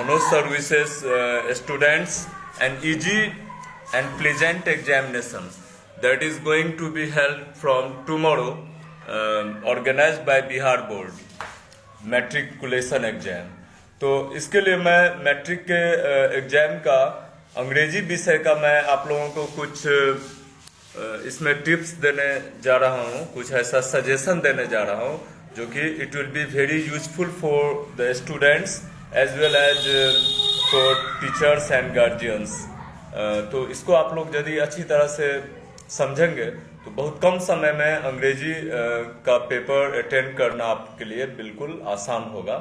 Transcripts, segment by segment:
Manoj Services students an easy and pleasant examination that is going to be held from tomorrow, organized by Bihar Board, matriculation exam. तो इसके लिए मैं matric के exam का अंग्रेजी विषय का मैं आप लोगों को कुछ इसमें टिप्स देने जा रहा हूँ, कुछ ऐसा सजेशन देने जा रहा हूँ जो कि it will be very useful for the students as well as for teachers and guardians. तो इसको आप लोग यदि अच्छी तरह से समझेंगे तो बहुत कम समय में अंग्रेजी का पेपर अटेंड करना आपके लिए बिल्कुल आसान होगा।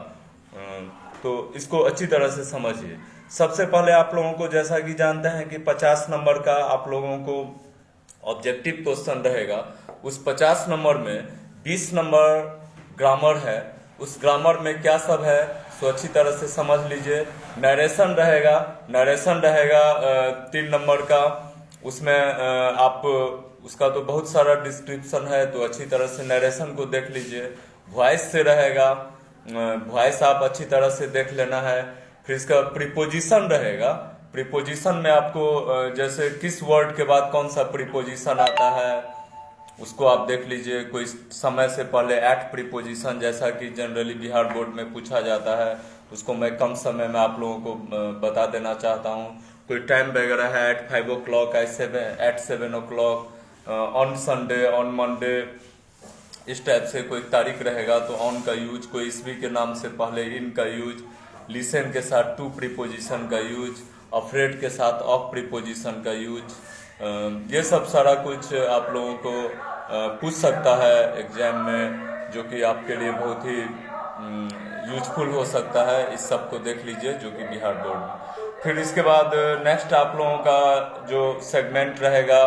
तो इसको अच्छी तरह से समझिए। सबसे पहले आप लोगों को, जैसा कि जानते हैं कि 50 नंबर का आप लोगों को ऑब्जेक्टिव क्वेश्चन रहेगा। उस 50 नंबर में 20 नंबर ग्रामर है। उस ग्रामर में क्या सब है तो अच्छी तरह से समझ लीजिए। नरेशन रहेगा, 3 नंबर का। उसमें आप उसका तो बहुत सारा डिस्क्रिप्शन है, तो अच्छी तरह से नरेशन को देख लीजिए। वॉइस से रहेगा, वॉइस आप अच्छी तरह से देख लेना है। फिर इसका प्रीपोजिशन रहेगा। प्रीपोजिशन में आपको जैसे किस वर्ड के बाद कौन सा प्रीपोजिशन आता है उसको आप देख लीजिए। कोई समय से पहले एट प्रीपोजिशन, जैसा कि जनरली बिहार बोर्ड में पूछा जाता है, उसको मैं कम समय में आप लोगों को बता देना चाहता हूँ। कोई टाइम वगैरह है at 5 o'clock, at 7 o'clock, on Sunday, on Monday, इस टाइप से कोई तारीख रहेगा तो ऑन का यूज, कोई ईस्वी के नाम से पहले इन का यूज, लिसन के साथ टू प्रीपोजिशन का यूज, अफ्रेड के साथ ऑफ प्रीपोजिशन का यूज। ये सब सारा कुछ आप लोगों को पूछ सकता है एग्जाम में, जो कि आपके लिए बहुत ही यूजफुल हो सकता है। इस सब को देख लीजिए जो कि बिहार बोर्ड। फिर इसके बाद नेक्स्ट आप लोगों का जो सेगमेंट रहेगा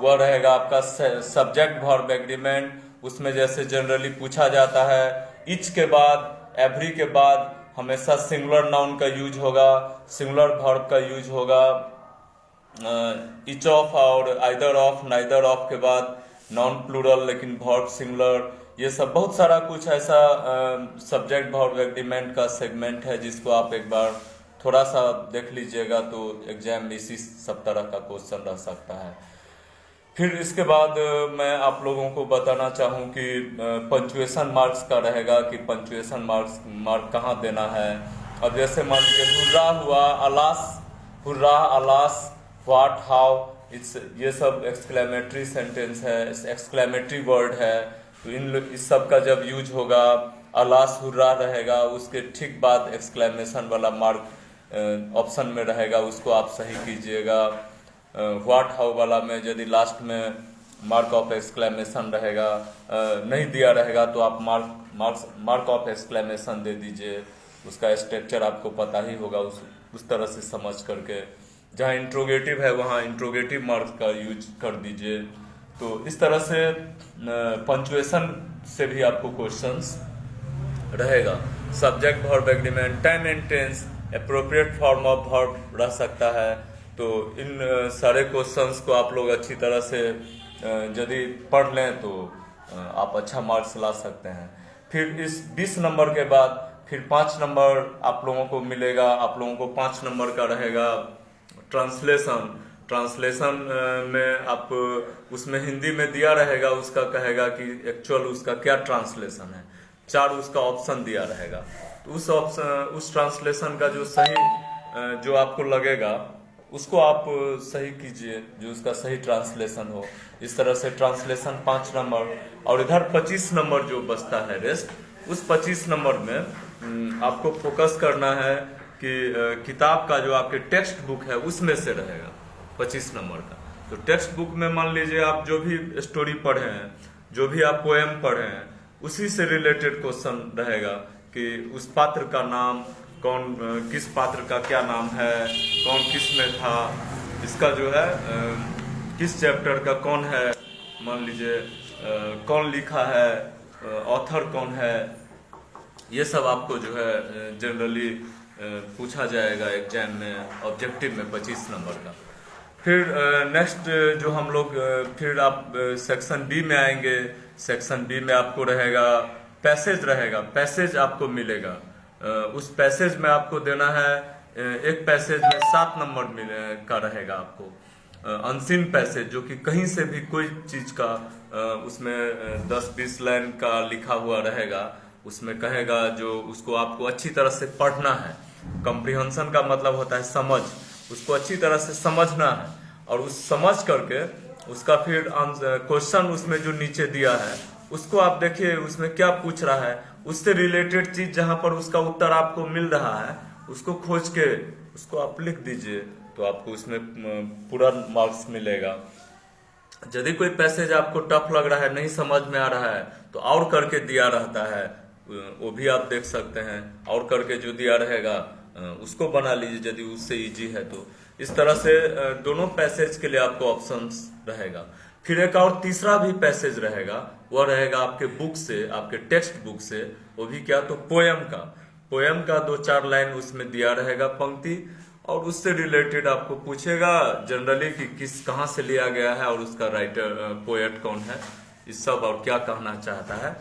वह रहेगा आपका सब्जेक्ट वर्ब एग्रीमेंट। उसमें जैसे जनरली पूछा जाता है, इच के बाद, एवरी के बाद हमेशा सिंगुलर नाउन का यूज होगा, सिंगुलर वर्ब का यूज होगा। इच ऑफ और आइदर ऑफ, नाइदर ऑफ के बाद नॉन प्लूरल लेकिन वर्ब सिंगुलर। ये सब बहुत सारा कुछ ऐसा सब्जेक्ट वर्ब एग्रीमेंट का सेगमेंट है जिसको आप एक बार थोड़ा सा देख लीजिएगा तो एग्जाम में इसी सब तरह का क्वेश्चन रह सकता है। फिर इसके बाद मैं आप लोगों को बताना चाहूँ कि पंचुएशन मार्क्स का रहेगा कि पंचुएशन मार्क कहाँ देना है। अब जैसे मान लीजिए हुर्रा हुआ, alas, hurrah, alas, what, how, ये सब एक्सक्लेमेटरी सेंटेंस है, एक्सक्लेमेटरी वर्ड है। तो इस सब का जब यूज होगा, अलास हुर्रा रहेगा, उसके ठीक बाद एक्सक्लेमेशन वाला मार्क ऑप्शन में रहेगा, उसको आप सही कीजिएगा। व्हाट हाउ वाला में यदि लास्ट में मार्क ऑफ एक्सक्लेमेशन रहेगा, नहीं दिया रहेगा तो आप मार्क ऑफ एक्सक्लेमेशन दे दीजिए। उसका स्ट्रक्चर आपको पता ही होगा, उस तरह से समझ करके। जहाँ इंट्रोगेटिव है वहाँ इंट्रोगेटिव मार्क्स का यूज कर दीजिए। तो इस तरह से पंचुएशन से भी आपको क्वेश्चंस रहेगा। Subject verb agreement, time and tense, appropriate form of verb रह सकता है। तो इन सारे क्वेश्चंस को आप लोग अच्छी तरह से यदि पढ़ लें तो आप अच्छा मार्क्स ला सकते हैं। फिर इस 20 नंबर के बाद फिर 5 नंबर आप लोगों को मिलेगा। आप लोगों को 5 नंबर का रहेगा ट्रांसलेशन। ट्रांसलेशन में आप उसमें हिंदी में दिया रहेगा, उसका कहेगा कि एक्चुअल उसका क्या ट्रांसलेशन है। 4 उसका ऑप्शन दिया रहेगा, तो उस ट्रांसलेशन का जो सही जो आपको लगेगा उसको आप सही कीजिए, जो उसका सही ट्रांसलेशन हो। इस तरह से ट्रांसलेशन 5 नंबर। और इधर 25 नंबर जो बचता है रेस्ट, उस 25 नंबर में आपको फोकस करना है कि किताब का जो आपके टेक्स्ट बुक है उसमें से रहेगा 25 नंबर का। तो टेक्स्ट बुक में मान लीजिए आप जो भी स्टोरी पढ़े हैं, जो भी आप पोएम पढ़े हैं, उसी से रिलेटेड क्वेश्चन रहेगा कि उस पात्र का नाम कौन, किस पात्र का क्या नाम है, कौन किस में था, इसका जो है किस चैप्टर का कौन है, मान लीजिए कौन लिखा है, ऑथर कौन है। ये सब आपको जो है जनरली पूछा जाएगा एग्जाम में, ऑब्जेक्टिव में 25 नंबर का। फिर नेक्स्ट जो हम लोग फिर आप सेक्शन बी में आएंगे। सेक्शन बी में आपको रहेगा पैसेज रहेगा, पैसेज आपको मिलेगा। उस पैसेज में आपको देना है एक पैसेज में 7 नंबर का रहेगा आपको। अनसीन पैसेज जो कि कहीं से भी कोई चीज का उसमें 10-20 लाइन का लिखा हुआ रहेगा, उसमें कहेगा जो उसको आपको अच्छी तरह से पढ़ना है। कॉम्प्रिहेंशन का मतलब होता है समझ, उसको अच्छी तरह से समझना है और उस समझ करके उसका फिर क्वेश्चन उसमें जो नीचे दिया है उसको आप देखिए उसमें क्या पूछ रहा है, उससे रिलेटेड चीज जहां पर उसका उत्तर आपको मिल रहा है उसको खोज के उसको आप लिख दीजिए, तो आपको उसमें पूरा मार्क्स मिलेगा। यदि कोई पैसेज आपको टफ लग रहा है, नहीं समझ में आ रहा है, तो और करके दिया रहता है, वो भी आप देख सकते हैं। और करके जो दिया रहेगा उसको बना लीजिए यदि उससे इजी है तो। इस तरह से दोनों पैसेज के लिए आपको ऑप्शंस रहेगा। फिर एक और तीसरा भी पैसेज रहेगा, वह रहेगा आपके बुक से, आपके टेक्स्ट बुक से। वो भी क्या, तो पोयम का 2-4 लाइन उसमें दिया रहेगा पंक्ति, और उससे रिलेटेड आपको पूछेगा जनरली कि कहाँ से लिया गया है और उसका राइटर पोएट कौन है, इस सब और क्या कहना चाहता है,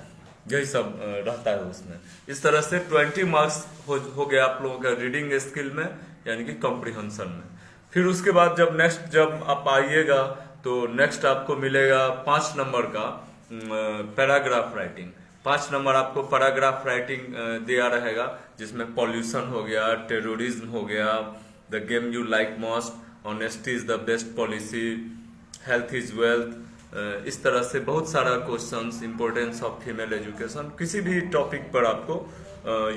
यही सब रहता है उसमें। इस तरह से 20 मार्क्स हो गया आप लोगों का रीडिंग स्किल में, यानी कि कॉम्प्रिहेंशन में। फिर उसके बाद जब आप आइएगा तो नेक्स्ट आपको मिलेगा 5 नंबर का पैराग्राफ राइटिंग। 5 नंबर आपको पैराग्राफ राइटिंग दिया रहेगा, जिसमें पॉल्यूशन हो गया, टेररिज्म हो गया, the game you like most, honesty is the best policy, health is wealth, इस तरह से बहुत सारा questions, importance of female education, किसी भी टॉपिक पर आपको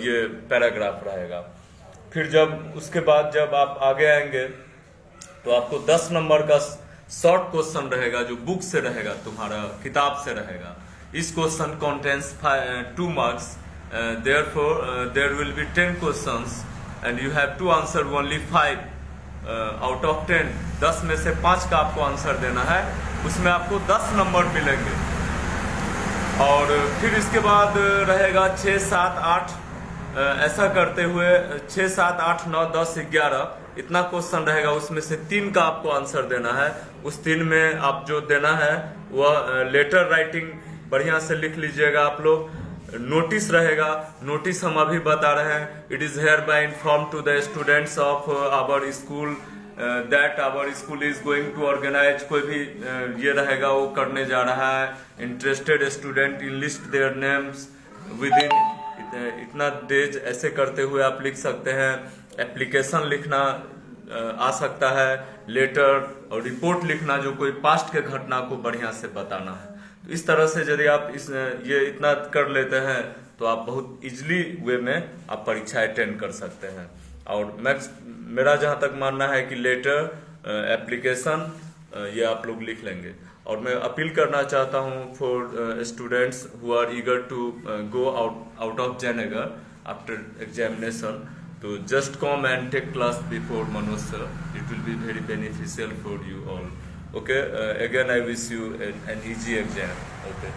ये पैराग्राफ रहेगा। फिर उसके बाद जब आप आगे आएंगे तो आपको 10 नंबर का शॉर्ट क्वेश्चन रहेगा, जो बुक से रहेगा, तुम्हारा किताब से रहेगा। इस question contains 2 marks, therefore there will be 10 questions and you have to answer only 5 out of 10। 10 में से 5 का आपको आंसर देना है, उसमें आपको 10 नंबर मिलेंगे। और फिर इसके बाद रहेगा 6, 7, 8, ऐसा करते हुए 6, 7, 8, 9, 10, 11 इतना क्वेश्चन रहेगा, उसमें से 3 का आपको आंसर देना है। उस 3 में आप जो देना है वह लेटर राइटिंग बढ़िया से लिख लीजिएगा आप लोग। नोटिस रहेगा, नोटिस हम अभी बता रहे हैं, it is hereby inform to the students of our school that our school is going to organise, कोई भी ये रहेगा वो करने जा रहा है। Interested student enlist their names within इतना डेज, ऐसे करते हुए आप लिख सकते हैं। एप्लीकेशन लिखना आ सकता है, लेटर और रिपोर्ट लिखना, जो कोई पास्ट के घटना को बढ़िया से बताना है। तो इस तरह से यदि आप ये इतना कर लेते हैं तो आप बहुत इजीली वे में आप परीक्षा अटेंड कर सकते हैं। और मेरा जहां तक मानना है कि लेटर, एप्लीकेशन ये आप लोग लिख लेंगे। और मैं अपील करना चाहता हूं for students who are eager to go out of Jaynagar after examination, तो just come and take class before Manoj sir. It will be very beneficial for you all. Okay, again I wish you an easy exam. Okay.